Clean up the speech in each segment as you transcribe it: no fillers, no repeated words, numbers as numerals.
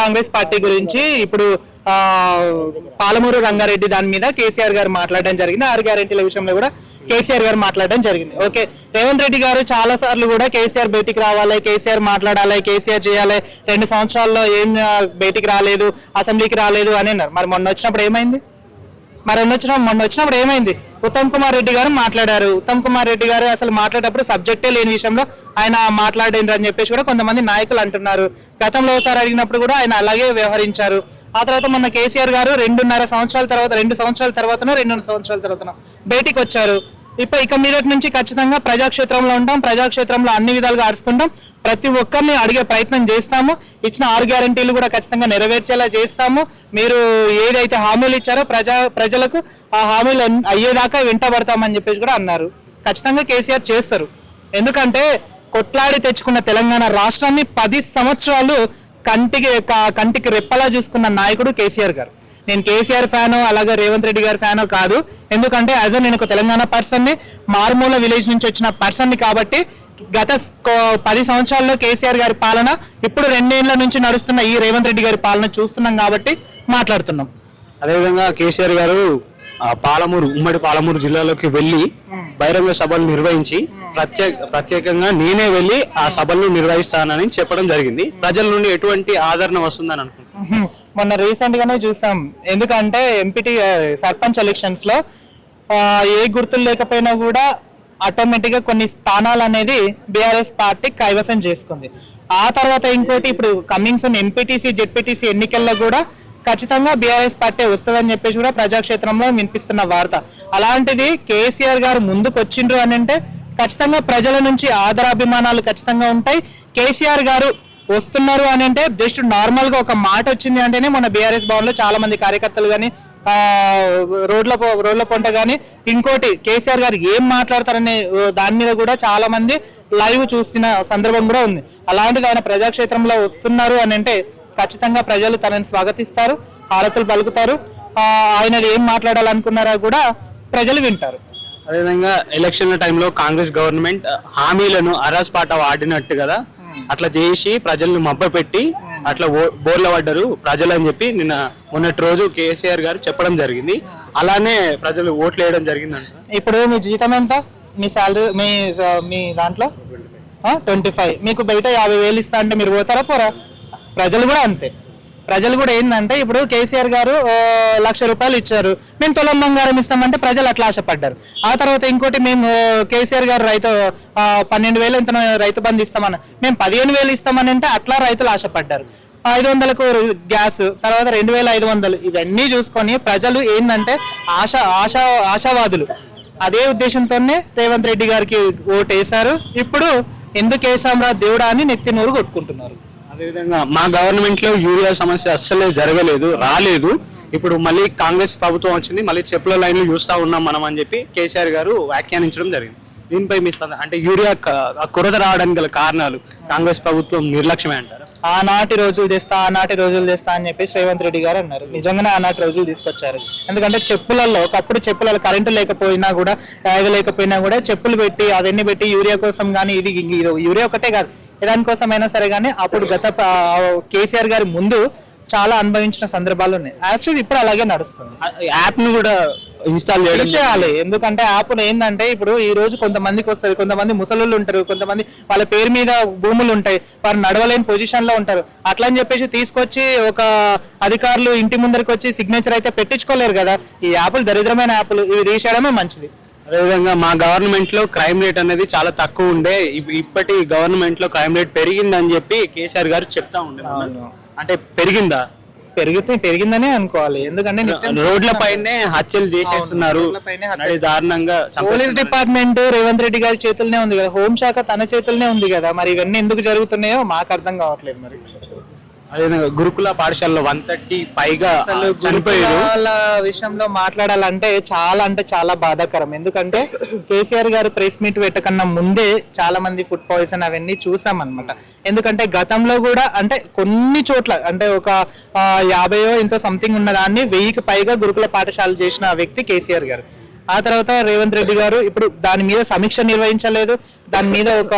Congress party గురించి ఇప్పుడు పాలమూరు రంగారెడ్డి దాని మీద కేసీఆర్ గారు మాట్లాడడం జరిగింది. 6 గ్యారెంటీల విషయంలో కూడా కేసీఆర్ గారు మాట్లాడడం జరిగింది. ఓకే, రేవంత్ రెడ్డి గారు చాలా సార్లు కూడా కేసీఆర్ బయటికి రావాలి, కేసీఆర్ మాట్లాడాలి, కేసీఆర్ చేయాలి, 2 సంవత్సరాల్లో ఏం బయటికి రాలేదు, అసెంబ్లీకి రాలేదు అని అన్నారు. మరి మొన్న వచ్చినప్పుడు ఏమైంది? మొన్న వచ్చినప్పుడు ఏమైంది? ఉత్తమ్ కుమార్ రెడ్డి గారు మాట్లాడారు. ఉత్తమ్ కుమార్ రెడ్డి గారు అసలు మాట్లాడేటప్పుడు సబ్జెక్టే లేని విషయంలో ఆయన మాట్లాడిండ్రు అని చెప్పేసి కూడా కొంతమంది నాయకులు అంటున్నారు. గతంలో ఒకసారి అడిగినప్పుడు కూడా ఆయన అలాగే వ్యవహరించారు. ఆ తర్వాత మొన్న కేసీఆర్ గారు 2.5 సంవత్సరాల తర్వాత 2 సంవత్సరాల తర్వాతనో 2 సంవత్సరాల తర్వాతనో బయటికి వచ్చారు. ఇక మీదటి నుంచి ఖచ్చితంగా ప్రజాక్షేత్రంలో ఉంటాం, ప్రజాక్షేత్రంలో అన్ని విధాలుగా అడుచుకుంటాం, ప్రతి ఒక్కరిని అడిగే ప్రయత్నం చేస్తాము, ఇచ్చిన 6 గ్యారెంటీలు కూడా ఖచ్చితంగా నెరవేర్చేలా చేస్తాము. మీరు ఏదైతే హామీలు ఇచ్చారో ప్రజలకు ఆ హామీలు అయ్యేదాకా వెంటబడతామని చెప్పేసి కూడా అన్నారు. ఖచ్చితంగా కేసీఆర్ చేస్తారు. ఎందుకంటే కొట్లాడి తెచ్చుకున్న తెలంగాణ రాష్ట్రాన్ని 10 సంవత్సరాలు కంటికి రెప్పలా చూసుకున్న నాయకుడు కేసీఆర్ గారు. నేను కేసీఆర్ ఫ్యాను అలాగే రేవంత్ రెడ్డి గారి ఫ్యాను కాదు. ఎందుకంటే నేను ఒక తెలంగాణ పర్సన్ని, మారుమూల విలేజ్ నుంచి వచ్చిన పర్సన్ని కాబట్టి గత 10 సంవత్సరాల్లో కేసీఆర్ గారి పాలన, ఇప్పుడు 2 ఏళ్ల నుంచి నడుస్తున్న ఈ రేవంత్ రెడ్డి గారి పాలన చూస్తున్నాం కాబట్టి మాట్లాడుతున్నాం. అదేవిధంగా కేసీఆర్ గారు ఉమ్మడి పాలమూరు జిల్లాలోకి వెళ్లి బహిరంగ సభలు నిర్వహించి ప్రత్యేకంగా నేనే వెళ్లి ఆ సభలను నిర్వహిస్తానని చెప్పడం జరిగింది. ప్రజల నుండి ఎటువంటి ఆదరణ వస్తుందని అనుకుంటున్నాను. మొన్న రీసెంట్ గానే చూసాం. ఎందుకంటే ఎంపీటీ సర్పంచ్ ఎలక్షన్స్ లో ఏ గుర్తులు లేకపోయినా కూడా ఆటోమేటిక్ గా కొన్ని స్థానాలు అనేది బీఆర్ఎస్ పార్టీ కైవసం చేసుకుంది. ఆ తర్వాత ఇంకోటి ఇప్పుడు కమింగ్ సూన్ ఎంపీటీసీ జెడ్పీటీసీ ఎన్నికల్లో కూడా ఖచ్చితంగా బీఆర్ఎస్ పార్టీ వస్తుందని చెప్పేసి కూడా ప్రజాక్షేత్రంలో వినిపిస్తున్న వార్త. అలాంటిది కేసీఆర్ గారు ముందుకు వచ్చిండ్రు అని అంటే ఖచ్చితంగా ప్రజల నుంచి ఆదరాభిమానాలు ఖచ్చితంగా ఉంటాయి. కేసీఆర్ గారు వస్తున్నారు అని అంటే జస్ట్ నార్మల్ గా ఒక మాట వచ్చింది అంటేనే మన బీఆర్ఎస్ భవన్ లో చాలా మంది కార్యకర్తలు కానీ రోడ్ల పొంట కానీ ఇంకోటి కేసీఆర్ గారు ఏం మాట్లాడతారనే దాని మీద కూడా చాలా మంది లైవ్ చూసిన సందర్భం కూడా ఉంది. అలాంటిది ఆయన ప్రజాక్షేత్రంలో వస్తున్నారు అని అంటే ఖచ్చితంగా ప్రజలు తనని స్వాగతిస్తారు, హారతులు పలుకుతారు. ఆయన ఏం మాట్లాడాలనుకున్నారా కూడా ప్రజలు వింటారు. అదేవిధంగా ఎలక్షన్ల టైంలో కాంగ్రెస్ గవర్నమెంట్ హామీలను అరాస్పాట వాడినట్టు కదా, అట్లా చేసి ప్రజలను మభ్యపెట్టి అట్లా బోర్ల పడ్డారు ప్రజలు అని చెప్పి మొన్నటి రోజు కేసీఆర్ గారు చెప్పడం జరిగింది. అలానే ప్రజలు ఓట్లు వేయడం జరిగిందంట. ఇప్పుడు మీ జీతం ఎంత? మీ శాలరీ మీ దాంట్లో 25, మీకు బయట 50,000 ఇస్తా అంటే మీరు పోతారా పోరా? ప్రజలు కూడా అంతే. ప్రజలు కూడా ఏంటంటే ఇప్పుడు కేసీఆర్ గారు 1,00,000 రూపాయలు ఇచ్చారు, మేము తులం బంగారం ఇస్తామంటే ప్రజలు అట్లా ఆశపడ్డారు. ఆ తర్వాత ఇంకోటి మేము కేసీఆర్ గారు 12,000 ఎంత రైతు బంధు ఇస్తామని, మేము 15,000 ఇస్తామని అంటే అట్లా రైతులు ఆశపడ్డారు. 500కు గ్యాస్, తర్వాత 2,500, ఇవన్నీ చూసుకొని ప్రజలు ఏంటంటే ఆశావాదులు. అదే ఉద్దేశంతోనే రేవంత్ రెడ్డి గారికి ఓటు వేశారు. ఇప్పుడు ఎందుకు వేసాంరా దేవుడా అని నెత్తి నోరు కొట్టుకుంటున్నారు. అదేవిధంగా మా గవర్నమెంట్ లో యూరియా సమస్య అస్సలే రాలేదు. ఇప్పుడు మళ్ళీ కాంగ్రెస్ ప్రభుత్వం వచ్చింది, మళ్ళీ చెప్పుల లైన్లు చూస్తా ఉన్నాం మనం అని చెప్పి కేసీఆర్ గారు వ్యాఖ్యానించడం జరిగింది. దీనిపై మీ అంటే యూరియా కొరత రావడానికి గల కారణాలు కాంగ్రెస్ ప్రభుత్వం నిర్లక్ష్యమే అంటారు. ఆనాటి రోజులు తెస్తా అని చెప్పేసి రేవంత్ రెడ్డి గారు అన్నారు. నిజంగానే ఆనాటి రోజులు తీసుకొచ్చారు. ఎందుకంటే ఒకప్పుడు చెప్పులలో కరెంటు లేకపోయినా కూడా లేకపోయినా కూడా చెప్పులు పెట్టి అవన్నీ పెట్టి యూరియా కోసం కానీ ఇది యూరియా ఒకటే కాదు దానికోసమైనా సరే కానీ అప్పుడు కేసీఆర్ గారి ముందు చాలా అనుభవించిన సందర్భాలు ఉన్నాయి. యాక్చువల్లీ ఇప్పుడు అలాగే నడుస్తుంది. యాప్ ను కూడా ఇన్స్టాల్ చేయాలి. ఎందుకంటే యాప్ ఏంటంటే ఇప్పుడు ఈ రోజు కొంతమందికి వస్తుంది, కొంతమంది ముసలు ఉంటారు, కొంతమంది వాళ్ళ పేరు మీద భూములు ఉంటాయి, వారు నడవలేని పొజిషన్ లో ఉంటారు. అట్లా అని చెప్పేసి తీసుకొచ్చి ఒక అధికారులు ఇంటి ముందరికి వచ్చి సిగ్నేచర్ అయితే పెట్టించుకోలేరు కదా. ఈ యాప్లు దరిద్రమైన యాప్లు, ఇవి తీసేయడమే మంచిది. అదేవిధంగా మా గవర్నమెంట్ లో క్రైమ్ రేట్ అనేది చాలా తక్కువ ఉండే, ఇప్పటి గవర్నమెంట్ లో క్రైమ్ రేట్ పెరిగిందని చెప్పి కేసీఆర్ గారు చెప్తా ఉండే. అంటే పెరిగిందనే అనుకోవాలి. ఎందుకంటే రోడ్ల పైనే హత్యలు చేసేస్తున్నారు, దారుణంగా. పోలీస్ డిపార్ట్మెంట్ రేవంత్ రెడ్డి గారి చేతుల్లోనే ఉంది కదా, హోంశాఖ తన చేతుల్లోనే ఉంది కదా, మరి ఇవన్నీ ఎందుకు జరుగుతున్నాయో మాకు అర్థం కావట్లేదు. మరి అదేవిధంగా గురుకుల పాఠశాలలో 130 పైగా చనిపోయారు విషయంలో మాట్లాడాలంటే చాలా బాధాకరం. ఎందుకంటే కేసీఆర్ గారు ప్రెస్ మీట్ పెట్టకన్నా ముందే చాలా మంది ఫుడ్ పాయిజన్ అవన్నీ చూసాం అనమాట. ఎందుకంటే గతంలో కూడా అంటే కొన్ని చోట్ల అంటే ఒక 50 ఎంతో సంథింగ్ ఉన్నదాన్ని 1000కి పైగా గురుకుల పాఠశాలలు చేసిన వ్యక్తి కేసీఆర్ గారు. ఆ తర్వాత రేవంత్ రెడ్డి గారు ఇప్పుడు దాని మీద సమీక్ష నిర్వహించలేదు, దాని మీద ఒక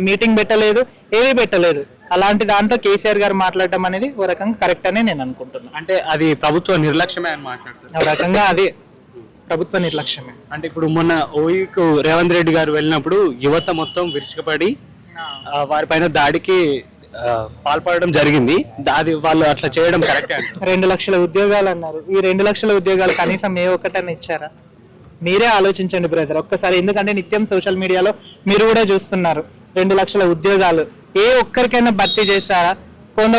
మీటింగ్ పెట్టలేదు, ఏది పెట్టలేదు. అలాంటి దాంట్లో కేసీఆర్ గారు మాట్లాడడం అనేది ఓ రకంగా కరెక్ట్ అని నేను అనుకుంటున్నాను. అంటే అది ప్రభుత్వ నిర్లక్ష్యమే అని మాట్లాడుతున్నారు. ఓ రకంగా అది ప్రభుత్వ నిర్లక్ష్యమే. అంటే ఇప్పుడు మొన్న ఓయూకు రేవంత్ రెడ్డి గారు వెళ్ళినప్పుడు యువత మొత్తం విరుచుకుపడి వారిపైన దాడికి పాల్పడడం జరిగింది. అది వాళ్ళు అట్లా చేయడం కరెక్టే. 2 లక్షల ఉద్యోగాలు అన్నారు. ఈ 2 లక్షల ఉద్యోగాలు కనీసం ఏ ఒక్కటన్నా ఇచ్చారా? మీరే ఆలోచించండి బ్రదర్ ఒక్కసారి. ఎందుకంటే నిత్యం సోషల్ మీడియాలో మీరు కూడా చూస్తున్నారు. 2 లక్షల ఉద్యోగాలు ఏ ఒక్కరికైనా భర్తీ చేశారా?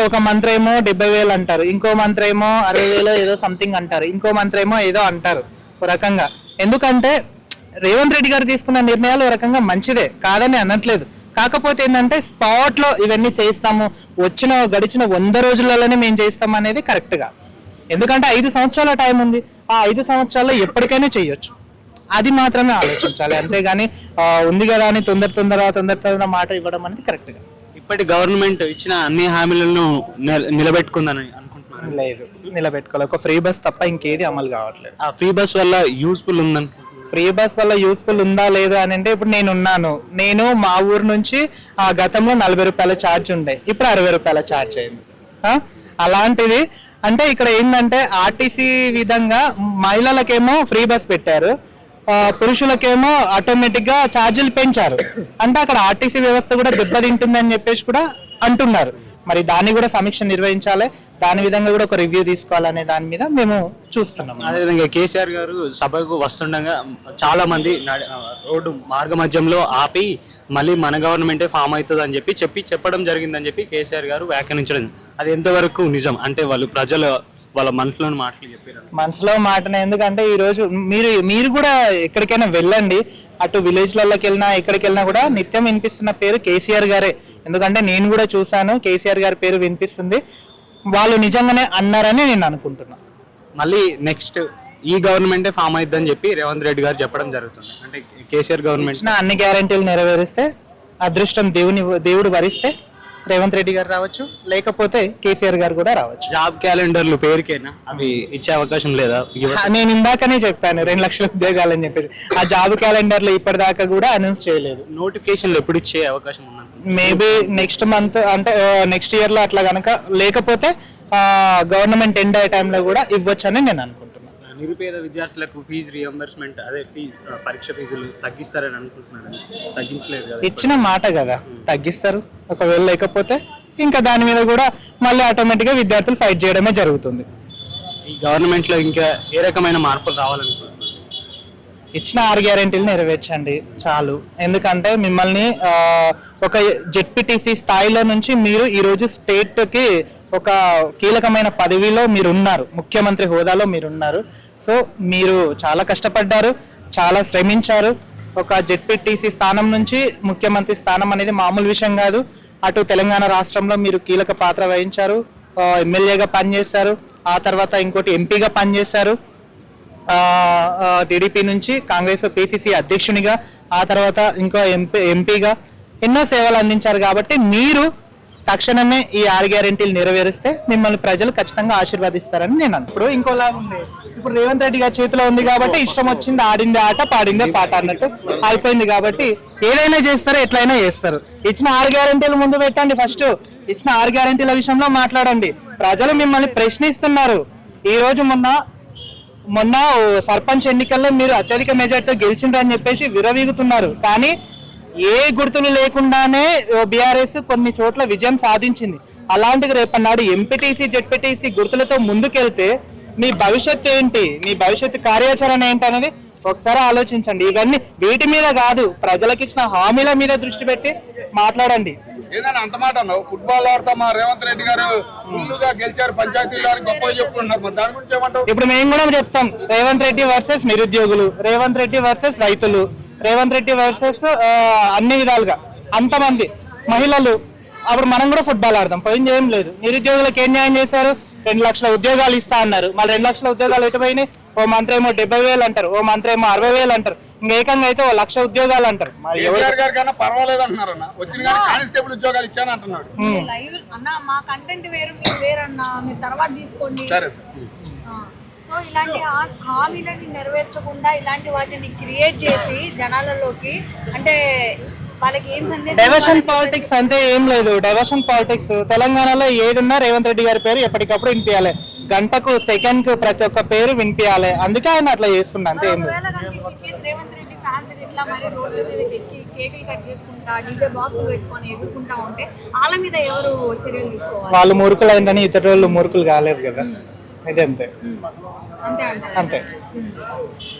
ఒక మంత్రి ఏమో 70,000 అంటారు, ఇంకో మంత్రి ఏమో 60,000 ఏదో సంథింగ్ అంటారు, ఇంకో మంత్రి ఏమో ఏదో అంటారు ఒక రకంగా. ఎందుకంటే రేవంత్ రెడ్డి గారు తీసుకున్న నిర్ణయాలు ఒక రకంగా మంచిదే, కాదని అనట్లేదు. కాకపోతే ఏంటంటే స్పాట్ లో ఇవన్నీ చేస్తాము, గడిచిన 100 రోజులలోనే మేము చేస్తాం అనేది కరెక్ట్ గా. ఎందుకంటే 5 సంవత్సరాల టైం ఉంది. ఆ 5 సంవత్సరాల్లో ఎప్పటికైనా చేయొచ్చు. అది మాత్రమే ఆలోచించాలి. అంతేగాని ఉంది కదా అని తొందర మాట ఇవ్వడం అనేది కరెక్ట్ గా. ఇప్పటి గవర్నమెంట్ ఇచ్చిన అన్ని హామీలను నిలబెట్టుకుందని అనుకుంటున్నాను. లేదు, నిలబెట్టుకోవాలి. ఒక ఫ్రీ బస్ తప్ప ఇంకేది అమలు కావట్లేదు. ఆ ఫ్రీ బస్ వల్ల యూస్ఫుల్ ఉందని, ఫ్రీ బస్ వల్ల యూస్ఫుల్ ఉందా లేదా అని అంటే, ఇప్పుడు నేను మా ఊరు నుంచి గతంలో 40 రూపాయల ఛార్జ్ ఉండే, ఇప్పుడు 60 రూపాయల ఛార్జ్ అయింది. అలాంటిది అంటే ఇక్కడ ఏంటంటే ఆర్టీసీ విధంగా మహిళలకేమో ఫ్రీ బస్ పెట్టారు, పురుషులకేమో ఆటోమేటిక్ గా ఛార్జీలు పెంచారు. అంటే అక్కడ ఆర్టీసీ వ్యవస్థ కూడా దెబ్బతింటుందని చెప్పేసి కూడా అంటున్నారు. మరి దాన్ని కూడా సమీక్ష నిర్వహించాలి, దాని విధంగా కూడా ఒక రివ్యూ తీసుకోవాలనే దాని మీద మేము చూస్తున్నాం. అదేవిధంగా కేసీఆర్ గారు సభకు వస్తుండగా చాలా మంది రోడ్డు మార్గ మధ్యంలో ఆపి మళ్ళీ మన గవర్నమెంటే ఫామ్ అవుతుంది అని చెప్పడం జరిగిందని చెప్పి కేసీఆర్ గారు వ్యాఖ్యానించడం, అది ఎంతవరకు నిజం? అంటే వాళ్ళు ప్రజలు వాళ్ళ మనసులోని మాటలు చెప్పారు. మనసులో మాటనే. ఎందుకంటే ఈ రోజు మీరు కూడా ఎక్కడికైనా వెళ్ళండి, అటు విలేజ్లలోకి వెళ్ళినా ఎక్కడికి వెళ్ళినా కూడా నిత్యం వినిపిస్తున్న పేరు కేసీఆర్ గారే. ఎందుకంటే నేను కూడా చూసాను, కేసీఆర్ గారి పేరు వినిపిస్తుంది. వాళ్ళు నిజంగానే అన్నారని నేను అనుకుంటున్నా. మళ్ళీ నెక్స్ట్ ఈ గవర్నమెంటే ఫామ్ అయిద్దని చెప్పి రేవంత్ రెడ్డి గారు చెప్పడం జరుగుతుంది. అంటే కేసీఆర్ గవర్నమెంట్ అన్ని గ్యారెంటీలు నెరవేరిస్తే, అదృష్టం దేవుడు వరిస్తే రేవంత్ రెడ్డి గారు రావచ్చు, లేకపోతే కేసీఆర్ గారు కూడా రావచ్చు. జాబ్ క్యాలెండర్లు పేరుకేనా అవి ఇచ్చే అవకాశం లేదా? నేను ఇందాకనే చెప్పాను 2 లక్షల ఉద్యోగాలు అని చెప్పేసి. ఆ జాబ్ క్యాలెండర్లు ఇప్పటిదాకా కూడా అనౌన్స్ చేయలేదు. నోటిఫికేషన్లు ఎప్పుడు ఇచ్చే అవకాశం ఉన్నది? మేబీ నెక్స్ట్ మంత్, అంటే నెక్స్ట్ ఇయర్ లో అట్లా కనుక, లేకపోతే గవర్నమెంట్ ఎండ్ అయ్యే టైంలో కూడా ఇవ్వచ్చని నేను అనుకుంటున్నాను. నిరుపేద విద్యార్థులకు ఫీజు రియంబర్స్మెంట్, అదే పరీక్ష ఫీజులు తగ్గిస్తారని అనుకుంటున్నాను. తగ్గించలేదు కదా, ఇచ్చిన మాట కదా, తగ్గిస్తారు. ఒకవేళ లేకపోతే ఇంకా దాని మీద కూడా మళ్ళీ ఆటోమేటిక్ గా విద్యార్థులు ఫైట్ చేయడమే జరుగుతుంది. ఈ గవర్నమెంట్ లో ఇంకా ఏ రకమైన మార్పులు రావాలనుకుంటున్నారు? ఇచ్చిన 6 గ్యారెంటీలు నెరవేర్చండి చాలు. ఎందుకంటే మిమ్మల్ని ఒక జెడ్పీటీసీ స్థాయిలో నుంచి మీరు ఈ రోజు స్టేట్ కి ఒక కీలకమైన పదవిలో మీరు ఉన్నారు, ముఖ్యమంత్రి హోదాలో మీరు ఉన్నారు. సో మీరు చాలా కష్టపడ్డారు, చాలా శ్రమించారు. ఒక జెడ్పీటీసీ స్థానం నుంచి ముఖ్యమంత్రి స్థానం అనేది మామూలు విషయం కాదు. అటు తెలంగాణ రాష్ట్రంలో మీరు కీలక పాత్ర వహించారు, ఎమ్మెల్యేగా పనిచేశారు, ఆ తర్వాత ఇంకోటి ఎంపీగా పనిచేశారు, టీడీపీ నుంచి కాంగ్రెస్ పిసిసి అధ్యక్షునిగా, ఆ తర్వాత ఇంకో ఎంపీగా ఎన్నో సేవలు అందించారు. కాబట్టి మీరు తక్షణమే ఈ 6 గ్యారెంటీలు నెరవేరిస్తే మిమ్మల్ని ప్రజలు ఖచ్చితంగా ఆశీర్వదిస్తారని నేను అనుకుంటున్నాను. ఇంకోలా ఉంది, ఇప్పుడు రేవంత్ రెడ్డి గారి చేతిలో ఉంది కాబట్టి ఇష్టం వచ్చింది ఆడిందే ఆట పాడిందే పాట అన్నట్టు అయిపోయింది. కాబట్టి ఏదైనా చేస్తారు, ఎట్లయినా చేస్తారు. ఇచ్చిన 6 గ్యారెంటీలు ముందు పెట్టండి. ఫస్ట్ ఇచ్చిన 6 గ్యారెంటీల విషయంలో మాట్లాడండి. ప్రజలు మిమ్మల్ని ప్రశ్నిస్తున్నారు. ఈ రోజు మొన్న సర్పంచ్ ఎన్నికల్లో మీరు అత్యధిక మెజార్టీతో గెలిచిండ్రు అని చెప్పేసి విరవీగుతున్నారు. కానీ ఏ గుర్తులు లేకుండానే బీఆర్ఎస్ కొన్ని చోట్ల విజయం సాధించింది. అలాంటిది రేపన్నాడు ఎంపీటీసీ జెడ్పీటీసీ గుర్తులతో ముందుకెళ్తే మీ భవిష్యత్తు ఏంటి, మీ భవిష్యత్తు కార్యాచరణ ఏంటి అనేది ఒకసారి ఆలోచించండి. ఇవన్నీ వీటి మీద కాదు, ప్రజలకు ఇచ్చిన హామీల మీద దృష్టి పెట్టి మాట్లాడండి. ఏదైనా అంత మాట అన్నావు, ఫుట్బాల్ ఆడతా మా రేవంత్ రెడ్డి గారు ఫుల్లుగా గెలిచారు, పంచాయతీలో గొప్ప చెప్పుకుంటున్నారు. మరి దాని గురించి ఏమంటావు? ఇప్పుడు మేము కూడా చెప్తాం, రేవంత్ రెడ్డి వర్సెస్ నిరుద్యోగులు, రేవంత్ రెడ్డి వర్సెస్ రైతులు, రేవంత్ రెడ్డి వర్సెస్ అన్ని విధాలుగా అంతమంది మహిళలు. అప్పుడు మనం కూడా ఫుట్బాల్ ఆడదాం, పోయింది ఏం లేదు. నిరుద్యోగులకు ఏం న్యాయం చేశారు? 2 లక్షల ఉద్యోగాలు ఇస్తా అన్నారు. మళ్ళీ 2 లక్షల ఉద్యోగాలు ఎటుపోయినాయి? ఓ మంత్రి ఏమో 70,000 అంటారు, ఓ మంత్రి ఏమో 60,000 అంటారు, ఇంకా ఏకంగా అయితే 1 లక్ష ఉద్యోగాలు అంటారు. పర్వాలేదు అంటున్నారు అన్న, వచ్చిన కానిస్టేబుల్ ఉద్యోగాలు ఇచ్చాను అంటున్నాడు. అన్న మా కంటెంట్ వేరు, మీరు వేరన్నా, మీరు తర్వాత తీసుకోండి. సరే సార్. సో ఇలాంటి హామీలని నెరవేర్చకుండా ఇలాంటి వాటిని క్రియేట్ చేసి జనాలలోకి, అంటే వాళ్ళకి ఏం సందేశం డైవర్షన్ పాలిటిక్స్ అంటే ఏం లేదు. డైవర్షన్ పాలిటిక్స్ తెలంగాణలో ఏది ఉన్నా రేవంత్ రెడ్డి గారి పేరు ఎప్పటికప్పుడు వినిపించాలి. గంటకు సెకండ్ కు ప్రతి ఒక్క పేరు వినిపించాలి. అందుకే ఆయన అట్లా చేస్తుండ అంతే ఏం లేదు. ఒకవేళ కనుక in case Revanth Reddy fans ఇట్లా మరి రోడ్ల మీద ఎక్కి కేకులు కట్ చేసుకుంటా డీజే బాక్స్ పెట్టుకొని ఎగురుకుంటా ఉంటే వాళ్ళ మీద ఎవరు చర్యలు తీసుకోవాలి? వాళ్ళు మూర్ఖులు అయిందని ఇతర వాళ్ళు మూర్ఖులు కాలేదు కదా, ఇది అంతే అంతే అంటారు. అంతే.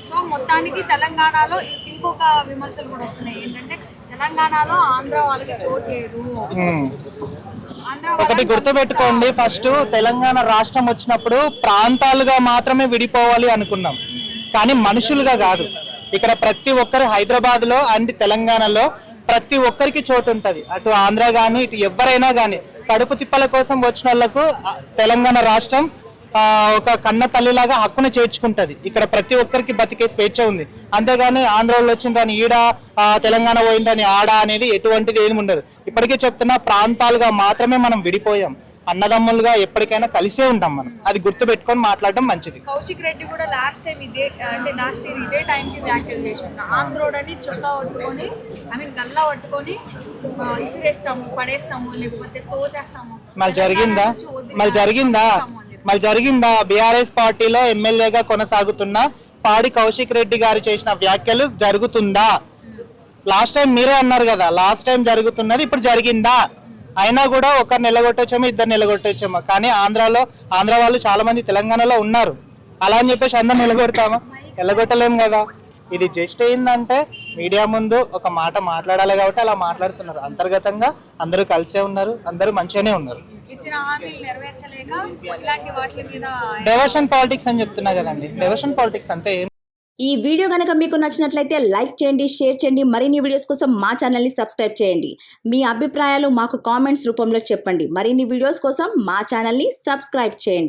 సో మొత్తానికి తెలంగాణలో ఇంకొక విమర్శలు కూడా వస్తున్నాయి ఏంటంటే తెలంగాణలో ఆంధ్ర వాళ్ళకి చోటు లేదు. ఆంధ్ర ఒకటి వాళ్ళని గుర్తుపెట్టుకోండి, ఫస్ట్ తెలంగాణ రాష్ట్రం వచ్చినప్పుడు ప్రాంతాలుగా మాత్రమే విడిపోవాలి అనుకున్నాం, కానీ మనుషులుగా కాదు. ఇక్కడ ప్రతి ఒక్కరు హైదరాబాద్ లో అండ్ తెలంగాణలో ప్రతి ఒక్కరికి చోటు ఉంటది. అటు ఆంధ్ర గాని ఇటు ఎవరైనా గాని కడుపు తిప్పల కోసం వచ్చిన వాళ్ళకు తెలంగాణ రాష్ట్రం ఒక కన్న తల్లిలాగా హక్కును చేర్చుకుంటది. ఇక్కడ ప్రతి ఒక్కరికి బతికే స్వేచ్ఛ ఉంది. అంతేగాని ఆంధ్ర వాళ్ళు వచ్చిండ్రని ఈడ తెలంగాణ పోయిండ్రని ఆడ అనేది ఎటువంటిది ఏమి ఉండదు. ఇప్పటికే చెప్తున్నా, ప్రాంతాలుగా మాత్రమే మనం విడిపోయాం. అన్నదమ్ములుగా ఎప్పటికైనా కలిసే ఉంటాం మనం. అది గుర్తుపెట్టుకొని మాట్లాడడం మంచిది. కౌశిక్ రెడ్డి కూడా లాస్ట్ టైం లాస్ట్ ఇయర్ ఇదే టైంకి వ్యాఖ్యలు చేసిండు. ఆంధ్రోడని చొక్కా పట్టుకొని గల్లా పట్టుకొని ఇసిరేస్తాము, పడేస్తాము, లేకపోతే తోసేస్తాము. మళ్ళీ జరిగిందా బీఆర్ఎస్ పార్టీలో ఎమ్మెల్యేగా కొనసాగుతున్న పాడి కౌశిక్ రెడ్డి గారు చేసిన వ్యాఖ్యలు జరుగుతుందా? లాస్ట్ టైం మీరే అన్నారు కదా, లాస్ట్ టైం జరుగుతున్నది, ఇప్పుడు జరిగిందా? అయినా కూడా ఒకరు నిలగొట్టొచ్చామో ఇద్దరు నిలగొట్టొచ్చామో, కానీ ఆంధ్ర వాళ్ళు చాలా మంది తెలంగాణలో ఉన్నారు. అలా అని చెప్పేసి అందరు నిలగొడతామా? నిలగొట్టలేము కదా. ఇది జస్ట్ ఏంటంటే మీడియా ముందు ఒక మాట మాట్లాడాలి కాబట్టి అలా మాట్లాడుతున్నారు. అంతర్గతంగా అందరూ కలిసే ఉన్నారు, అందరూ మంచిగానే ఉన్నారు. ఇచ్చిన హామీలు నెరవేర్చలేక ఇలాంటి వాటి మీద డైవర్షన్ పాలిటిక్స్ అని చెప్తున్నా కదండి. డైవర్షన్ పాలిటిక్స్ అంతే. ఈ వీడియో కనుక మీకు నచ్చినట్లయితే లైక్ చేయండి, షేర్ చేయండి. మరిన్ని వీడియోస్ కోసం మా ఛానల్ని సబ్స్క్రైబ్ చేయండి. మీ అభిప్రాయాలు మాకు కామెంట్స్ రూపంలో చెప్పండి. మరిన్ని వీడియోస్ కోసం మా ఛానల్ని సబ్స్క్రైబ్ చేయండి.